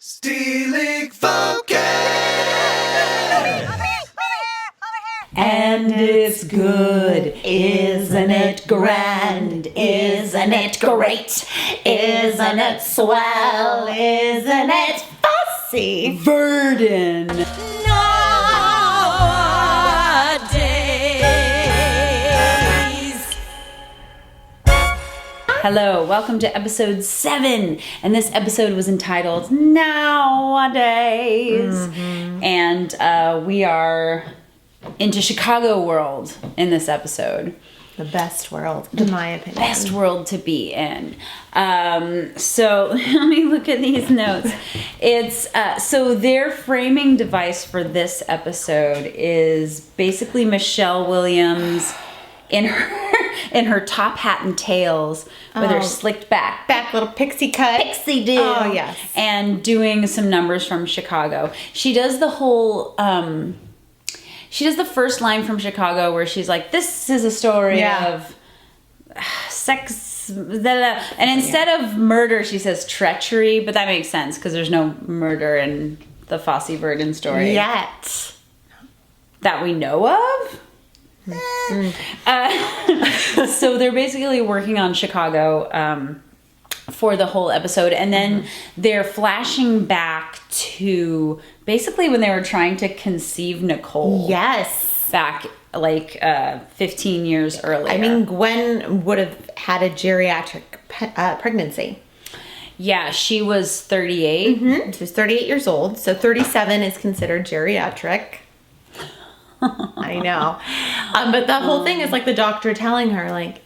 Stealing focus! And it's good, isn't it grand? Isn't it great? Isn't it swell? Isn't it fussy? Verdon. Nowadays. Hello, welcome to episode 7, and this episode was entitled Nowadays. And we are into Chicago world in this episode. The best world, in my opinion. Best world to be in. So let me look at these notes. It's so their framing device for this episode is basically Michelle Williams in her top hat and tails with her slicked back little pixie cut. pixie do. Oh, yes. And doing some numbers from Chicago. She does the whole she does the first line from Chicago where she's like, this is a story of sex, blah, blah. And instead of murder, she says treachery, but that makes sense because there's no murder in the Fosse Verdon story. Yet. That we know of? So they're basically working on Chicago for the whole episode, and then they're flashing back to basically when they were trying to conceive Nicole. Yes. Back like 15 years earlier. I mean, Gwen would have had a geriatric pregnancy. Yeah, she was 38. She was 38 years old, so 37 is considered geriatric. I know. But the whole thing is like the doctor telling her, like,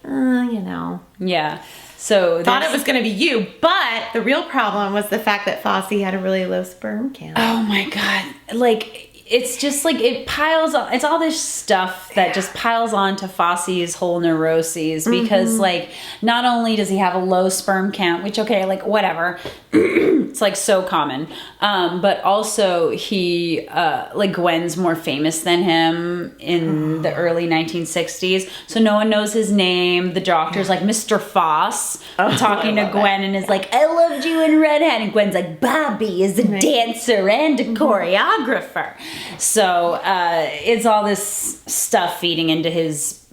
Yeah. So thought it was going to be you, but the real problem was the fact that Fosse had a really low sperm count. Oh my God. Like, it's just like it piles on. It's all this stuff that just piles on to Fosse's whole neuroses because, like, not only does he have a low sperm count, which, okay, like, whatever. It's like so common. But also he, like, Gwen's more famous than him in the early 1960s. So no one knows his name. The doctor's like, Mr. Fosse, talking to Gwen and is like, I loved you in Redhead. And Gwen's like, Bobby is a dancer and a choreographer. So it's all this stuff feeding into his,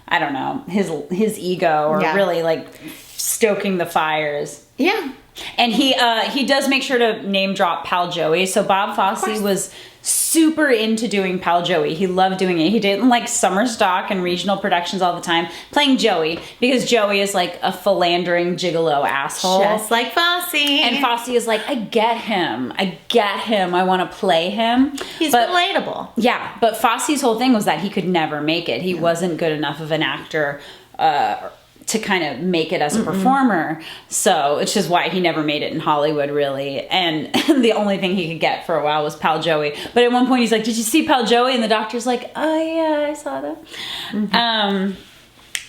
I don't know, his ego or really like stoking the fires. Yeah. And he does make sure to name drop Pal Joey. So Bob Fosse was super into doing Pal Joey. He loved doing it. He did like summer stock and regional productions all the time, playing Joey because Joey is like a philandering gigolo asshole. Just like Fosse. And Fosse is like, I get him. I want to play him. He's relatable. Yeah, but Fosse's whole thing was that he could never make it. He wasn't good enough of an actor to kind of make it as a performer. So it's just why he never made it in Hollywood, really. And the only thing he could get for a while was Pal Joey. But at one point he's like, did you see Pal Joey? And the doctor's like, oh yeah, I saw that.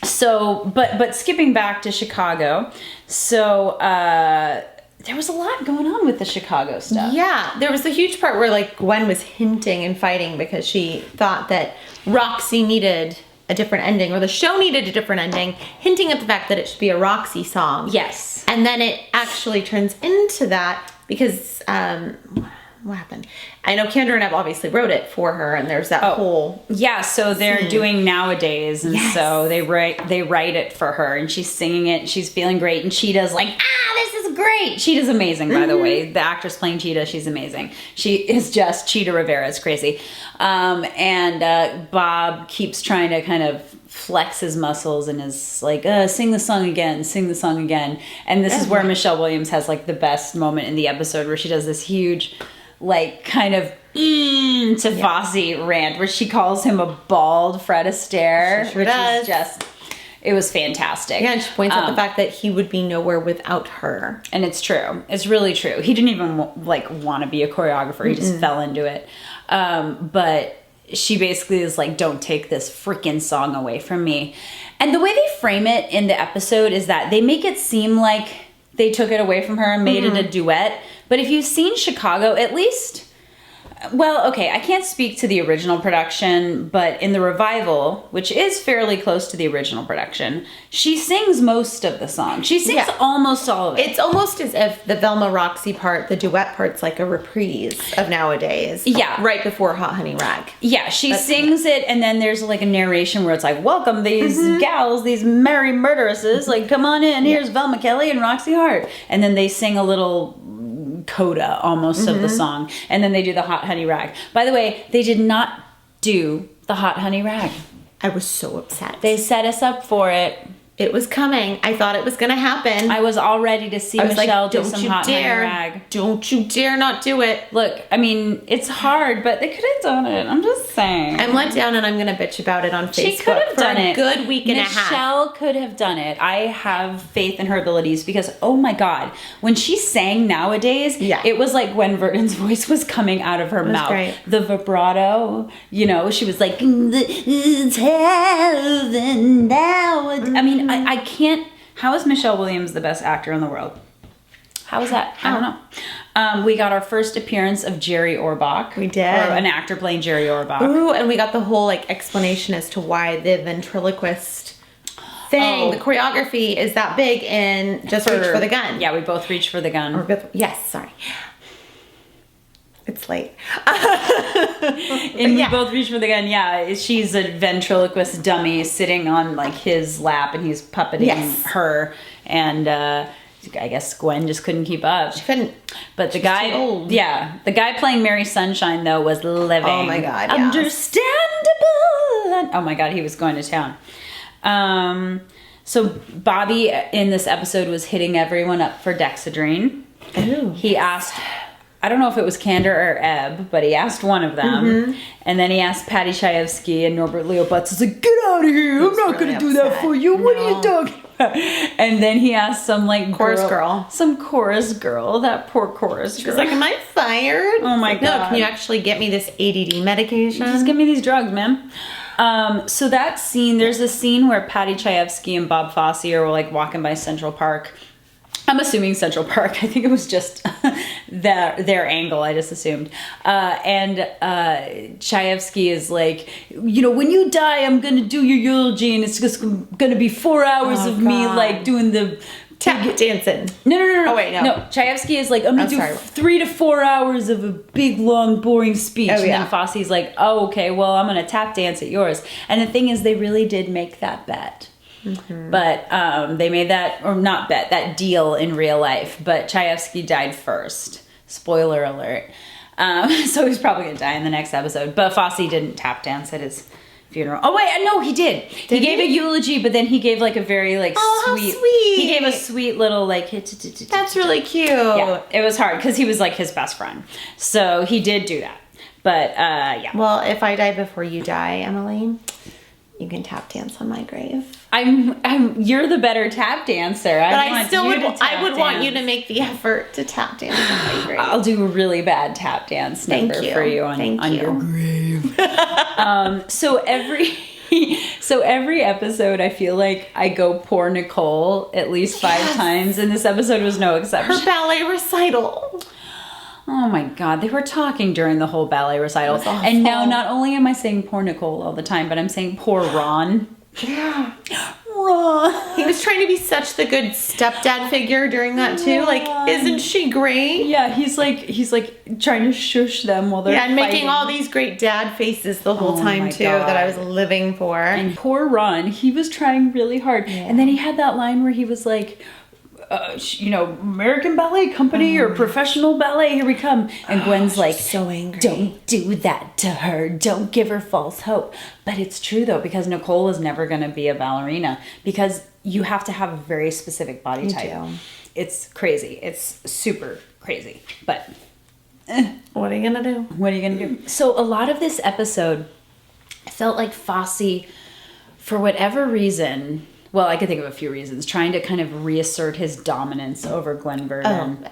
So, but skipping back to Chicago. So, there was a lot going on with the Chicago stuff. Yeah, there was a huge part where like Gwen was hinting and fighting because she thought that Roxy needed a different ending, or the show needed a different ending, hinting at the fact that it should be a Roxy song. Yes. And then it actually turns into that because, what happened? I know Kendra and Ebb obviously wrote it for her, and there's that whole so they're scene. doing Nowadays, and so they write it for her, and she's singing it, she's feeling great, and Cheetah's like, this is great. Cheetah's amazing, by the way. The actress playing Cheetah, she's amazing. She is just Cheetah Rivera. It's crazy. And Bob keeps trying to kind of flex his muscles and is like, sing the song again. And this is where Michelle Williams has like the best moment in the episode where she does this huge, like, kind of to Fosse rant where she calls him a bald Fred Astaire, which is just, it was fantastic. Yeah, and she points out the fact that he would be nowhere without her. And it's true. It's really true. He didn't even want to be a choreographer. He just fell into it. But she basically is like, don't take this freaking song away from me. And the way they frame it in the episode is that they make it seem like they took it away from her and made it a duet. But if you've seen Chicago, at least Well, okay, I can't speak to the original production, but in the revival, which is fairly close to the original production, she sings most of the song. She sings almost all of it. It's almost as if the Velma Roxy part, the duet part's like a reprise of Nowadays. Yeah. Right before Hot Honey Rag. Yeah, she sings it, and then there's like a narration where it's like, welcome these gals, these merry murderesses, like, come on in, here's Velma Kelly and Roxy Hart. And then they sing a little coda almost of the song, and then they do the Hot Honey Rag. By the way, they did not do the Hot Honey Rag. I was so upset. They set us up for it. It was coming. I thought it was going to happen. I was all ready to see Michelle do some Hot Honey Rag. Don't you dare not do it. Look, I mean, it's hard, but they could have done it. I'm just saying. I'm let down, and I'm going to bitch about it on Facebook. She could have done it. For a good week and a half. Michelle could have done it. I have faith in her abilities because, oh my God, when she sang Nowadays, it was like when Verdon's voice was coming out of her mouth. Great. The vibrato, you know, she was like, it's heaven now. I mean, I can't. How is Michelle Williams the best actor in the world? How is that? I don't know. We got our first appearance of Jerry Orbach. We did. Or an actor playing Jerry Orbach. Ooh, and we got the whole like explanation as to why the ventriloquist thing, the choreography is that big in Just Reach for the Gun. Yeah, we both reached for the gun. Yes, sorry. It's late. And we both reached for the gun. Yeah, she's a ventriloquist dummy sitting on like his lap, and he's puppeting her. And I guess Gwen just couldn't keep up. She couldn't. But the guy, the guy playing Mary Sunshine though was living. Oh my God, understandable. Oh my God, he was going to town. So Bobby in this episode was hitting everyone up for Dexedrine. Ooh. He asked, I don't know if it was Kander or Ebb, but he asked one of them. And then he asked Patty Chayefsky, and Norbert Leo Butz is like, get out of here. I'm not going to do that for you. What are you talking about? And then he asked some like chorus girl. Some chorus girl. That poor chorus girl. She's like, am I fired? Oh my God. No, can you actually get me this ADD medication? Just give me these drugs, man. So that scene, there's a scene where Patty Chayefsky and Bob Fosse are like walking by Central Park. I'm assuming Central Park. I think it was just their angle. I just assumed. And Chayefsky is like, you know, when you die, I'm going to do your eulogy, and it's just going to be 4 hours of me like doing the tap dancing. No. Oh wait, no. No, Chayefsky is like, I'm going to do 3 to 4 hours of a big, long, boring speech. And then Fosse's like, oh, okay, well, I'm going to tap dance at yours. And the thing is, they really did make that bet. But they made that, or not bet, that deal in real life. But Chayefsky died first. Spoiler alert. So he's probably going to die in the next episode. But Fosse didn't tap dance at his funeral. Oh, wait, no, he did. He gave a eulogy, but then he gave like a very like sweet. How sweet. He gave a sweet little like. That's really cute. Yeah, it was hard because he was like his best friend. So he did do that. But yeah. Well, if I die before you die, Emily, you can tap dance on my grave. You're the better tap dancer. I would want you to make the effort to tap dance on my grave. I'll do a really bad tap dance number for you on your grave. So every episode, I feel like I go poor Nicole at least 5 times, and this episode was no exception. Her ballet recital. Oh my God, they were talking during the whole ballet recital. And now not only am I saying poor Nicole all the time, but I'm saying poor Ron. Yeah. Ron. He was trying to be such the good stepdad figure during that too. Like, isn't she great? Yeah, he's like trying to shush them while they're and fighting. making all these great dad faces the whole time too that I was living for. And poor Ron, he was trying really hard. Yeah. And then he had that line where he was like, you know, American Ballet Company or professional ballet, here we come. And Gwen's like, so angry. Don't do that to her. Don't give her false hope. But it's true though, because Nicole is never going to be a ballerina because you have to have a very specific body type. It's crazy. It's super crazy. But what are you going to do? What are you going to do? So a lot of this episode, I felt like Fosse, for whatever reason, well, I could think of a few reasons, trying to kind of reassert his dominance over Gwen Verdon.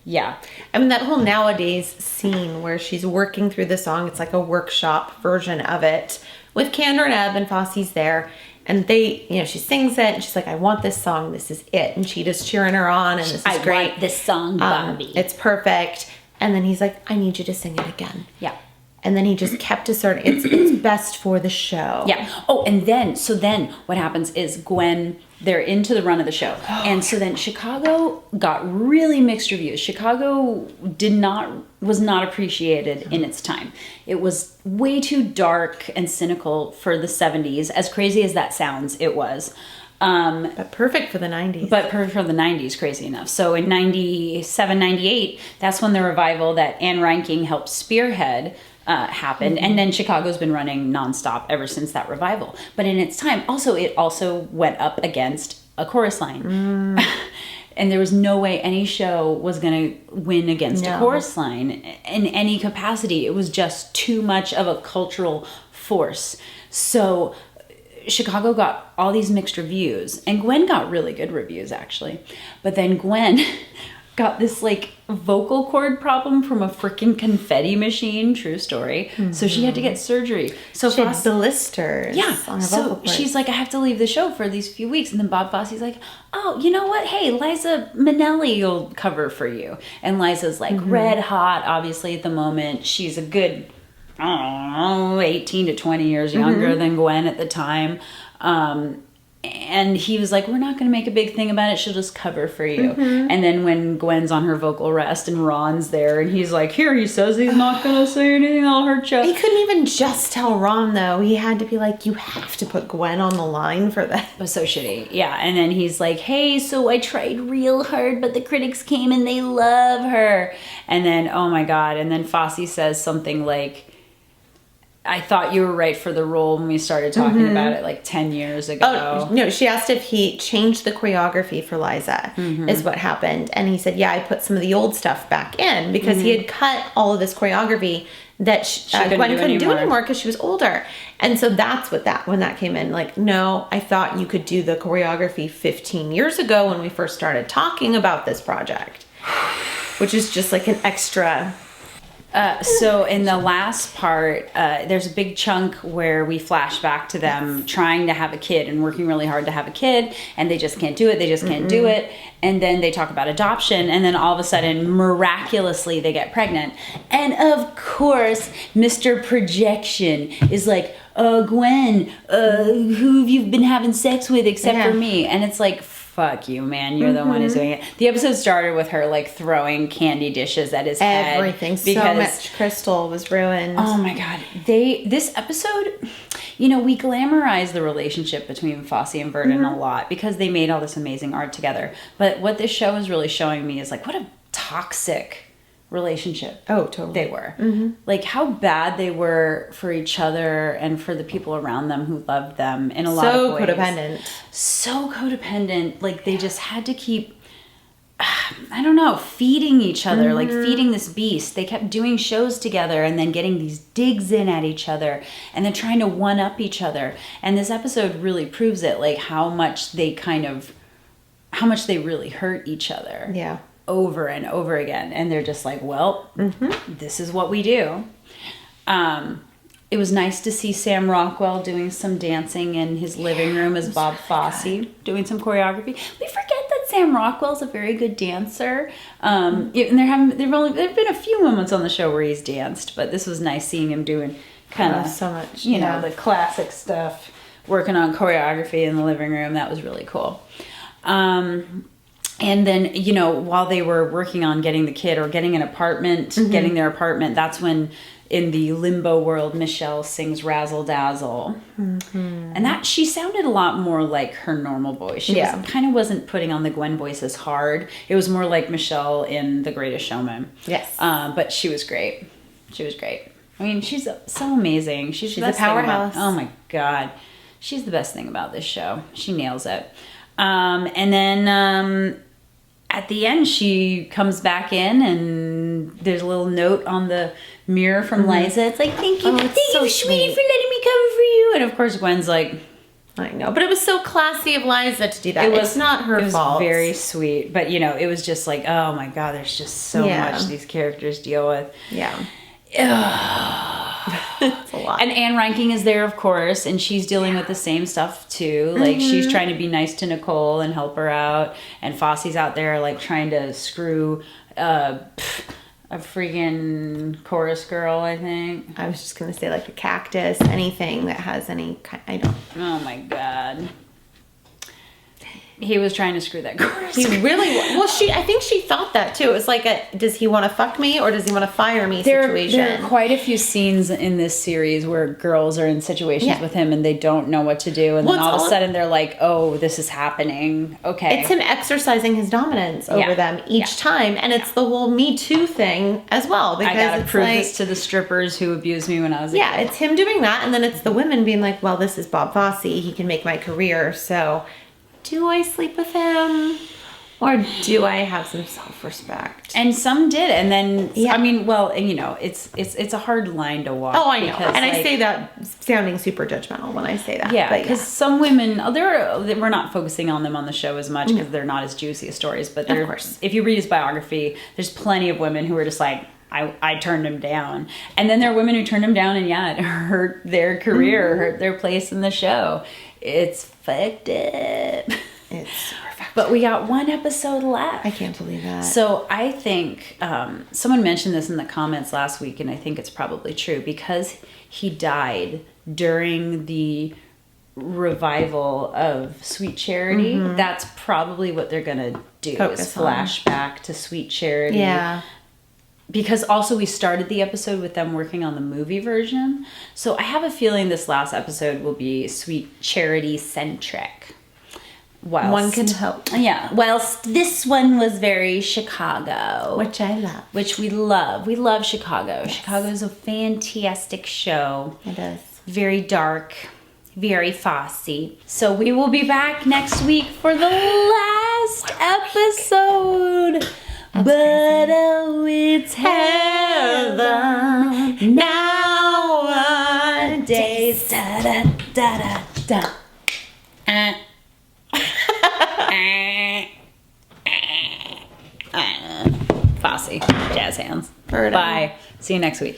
Yeah. I mean, that whole Nowadays scene where she's working through the song, it's like a workshop version of it with Kander and Ebb, and Fosse's there. And they, you know, she sings it and she's like, I want this song. This is it. And Cheetah's cheering her on, and this is great. I want this song, Bobby. It's perfect. And then he's like, I need you to sing it again. Yeah. And then he just kept asserting, it's best for the show. Yeah. Oh, and then what happens is Gwen, they're into the run of the show. And so then Chicago got really mixed reviews. Chicago was not appreciated in its time. It was way too dark and cynical for the 70s. As crazy as that sounds, it was. But perfect for the 90s. But perfect for the 90s, crazy enough. So in 97, 98, that's when the revival that Anne Reinking helped spearhead happened. And then Chicago's been running nonstop ever since that revival. But in its time, it also went up against a chorus line. And there was no way any show was going to win against a chorus line in any capacity. It was just too much of a cultural force. So Chicago got all these mixed reviews, and Gwen got really good reviews actually. But then Gwen got this like vocal cord problem from a freaking confetti machine, true story. So she had to get surgery. So she had blisters. Yeah. On her So vocal cord. she's like, I have to leave the show for these few weeks. And then Bob Fosse's like, oh, you know what? Hey, Liza Minnelli will cover for you. And Liza's like red hot, obviously at the moment. She's a good, I don't know, 18 to 20 years younger than Gwen at the time. And he was like, we're not going to make a big thing about it. She'll just cover for you. And then when Gwen's on her vocal rest and Ron's there and he's like, here, he says he's not going to say anything that'll hurt you. He couldn't even just tell Ron, though. He had to be like, you have to put Gwen on the line for that. It was so shitty. Yeah. And then he's like, hey, so I tried real hard, but the critics came and they love her. And then, oh my God. And then Fosse says something like, I thought you were right for the role when we started talking about it like 10 years ago. Oh, no, she asked if he changed the choreography for Liza, is what happened. And he said, yeah, I put some of the old stuff back in because he had cut all of this choreography that Gwen couldn't do anymore because she was older. And so that's when that came in. Like, no, I thought you could do the choreography 15 years ago when we first started talking about this project, which is just like an extra... So in the last part, there's a big chunk where we flash back to them trying to have a kid and working really hard to have a kid, and they just can't do it. They just can't do it. And then they talk about adoption, and then all of a sudden, miraculously, they get pregnant. And of course, Mr. Projection is like, Gwen, who have you been having sex with except for me? And it's like, fuck you, man. You're the one who's doing it. The episode started with her like throwing candy dishes at his head. Everything. So much crystal was ruined. Oh my God. This episode, we glamorize the relationship between Fosse and Verdon a lot because they made all this amazing art together. But what this show is really showing me is like what a toxic relationship they were. Like how bad they were for each other and for the people around them who loved them in a lot of ways. So codependent. Like they just had to keep, I don't know, feeding each other, like feeding this beast. They kept doing shows together and then getting these digs in at each other and then trying to one up each other. And this episode really proves it, like how much they really hurt each other. Yeah. Over and over again, and they're just like, well, this is what we do. It was nice to see Sam Rockwell doing some dancing in his living room as Bob Fosse, doing some choreography. We forget that Sam Rockwell's a very good dancer. And there've been a few moments on the show where he's danced, but this was nice seeing him doing kind of so much, the classic stuff, working on choreography in the living room. That was really cool. And then, while they were working on getting the kid or getting an apartment, getting their apartment, that's when in the limbo world, Michelle sings Razzle, Dazzle. And that she sounded a lot more like her normal voice. She wasn't putting on the Gwen voice as hard. It was more like Michelle in The Greatest Showman. Yes. But she was great. She was great. I mean, she's so amazing. She's a powerhouse. Oh my God. She's the best thing about this show. She nails it. And then at the end, she comes back in, and there's a little note on the mirror from Liza. It's like, thank you, sweetie, for letting me cover for you. And of course, Gwen's like, I know, but it was so classy of Liza to do that. It's not her fault. It was very sweet, but it was just like, oh my God, there's just so much these characters deal with. Yeah. It's a lot. And Anne Reinking is there, of course, and she's dealing with the same stuff too. Like she's trying to be nice to Nicole and help her out, and Fosse's out there like trying to screw a freaking chorus girl, I think. I was just going to say like a cactus, anything that has any kind, I don't. Oh my God. He was trying to screw that chorus. He really, well, I think she thought that too. It was like does he want to fuck me or does he want to fire me situation. There are quite a few scenes in this series where girls are in situations with him and they don't know what to do. And then all of a sudden they're like, oh, this is happening. Okay. It's him exercising his dominance over them each time. And it's the whole Me Too thing as well. Because I gotta prove this to the strippers who abused me when I was a kid. It's him doing that. And then it's the women being like, well, this is Bob Fosse. He can make my career. So do I sleep with him? Or do I have some self-respect? And some did, and then I mean, well, you know, it's a hard line to walk. Oh, I know, and I say that sounding super judgmental when I say that. Yeah, because some women, we're not focusing on them on the show as much because they're not as juicy as stories. But of course, if you read his biography, there's plenty of women who are just like, I turned him down, and then there are women who turned him down, and it hurt their career, hurt their place in the show. It's fucked up. It's super fucked up. But we got one episode left. I can't believe that. So I think someone mentioned this in the comments last week, and I think it's probably true because he died during the revival of Sweet Charity. That's probably what they're gonna do. Is flashback to Sweet Charity. Yeah. Because also we started the episode with them working on the movie version. So I have a feeling this last episode will be Sweet Charity centric. One can hope. Yeah. Whilst this one was very Chicago. Which I love. Which we love. We love Chicago. Yes. Chicago is a fantastic show. It is. Very dark. Very Fosse. So we will be back next week for the last episode. But oh, it's heaven nowadays. Da da da da da. Fosse, jazz hands. Bye. See you next week.